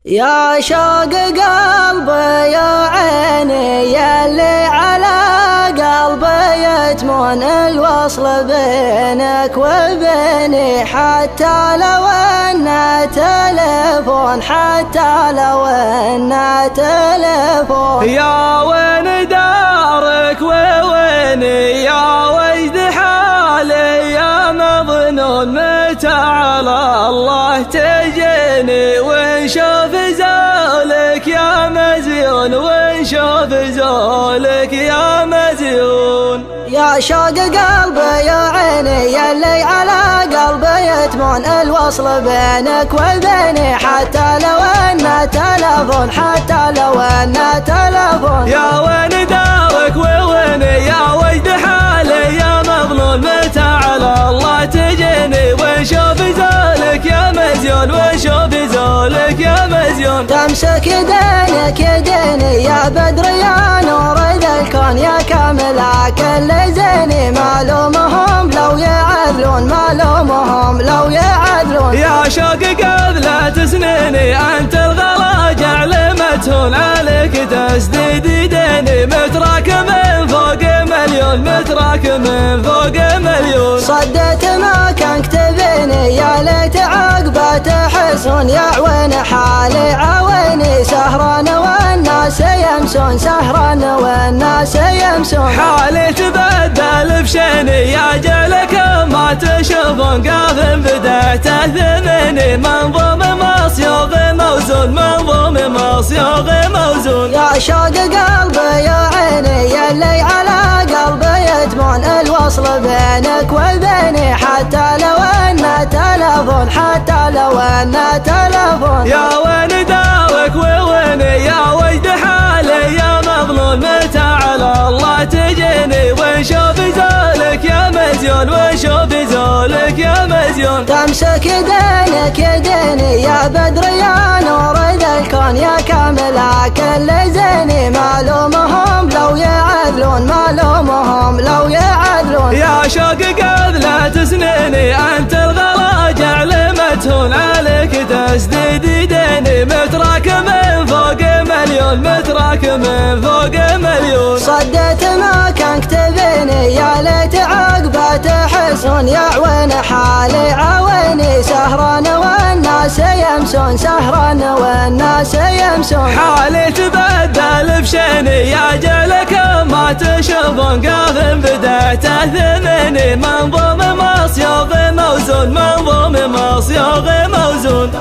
يا شوق قلبي يا عيني يلي على قلبي يتمون الوصل بينك وبيني، حتى لو انه تلفون، حتى لو انه تلفون. يا وين دارك وويني يا وجد حالي يا مظنون، متى على الله تجيني ونشوف زولك يا مزيون، ونشوف زولك يا مزيون. يا شوق قلبي يا عيني يلي على قلبي يتمون الوصل بينك وبيني، حتى لو انه تلفون، حتى لو انه تلفون. يا وين دارك وويني يا وجد حالي يا مظلوم، متى على الله تجيني ونشوف زولك يا مزيون، ونشوف زولك يا مزيون. تمسك يدينك يديني يا بدر يا نور ذا الكون، يا كامل كل زيني، ما لومهم لو يعذلون، ما لومهم لو يعذلون. يا شوق قبل سنيني انت الغلا جعل متهون، عليك تسديد يديني متراك من فوق مليون، متراك من فوق مليون. صدت ما كان كتبيني يا ليت عقبه تحسون، يا عوين حالي عويني سهران والناس يمسون، سهران والناس يمسون. حالي تبدل بشيني يا جلك ما تشوفون، قاف بدأت ثمني منظوم مصيوغ موزون، منظوم مصيوغ موزون. يا شوق قلبي يا عيني يلي على قلبي يتمون الوصل بينك وبيني، حتى لو انه تلفون، حتى لو انه تلفون. يا وين دارك وويني يا وجد حالي يا مظلوم، متى على الله تجيني ونشوف زولك يا مزيون، ونشوف زولك يا مزيون. تمسك يدينك يديني يا بدر يا نور ذا الكون، يا كامل كل زيني، ما لومهم لو يعذلون، ما لومهم لو يعذلون. يا شوق قبل سنيني انت الغلا جعل متهون، عليك تسديد يديني متراك من فوق مليون، متراك من فوق مليون. صدت ما كان كتبيني يا ليت عقبه تحسون، يا عوين حالي عويني سهران والناس يمسون، سهران والناس يمسون. حالي تبدل بشيني يا جلك ما تشوفون، قاف بدأت ثمني منظوم مصيوغ موزون، منظوم مصيوغ موزون.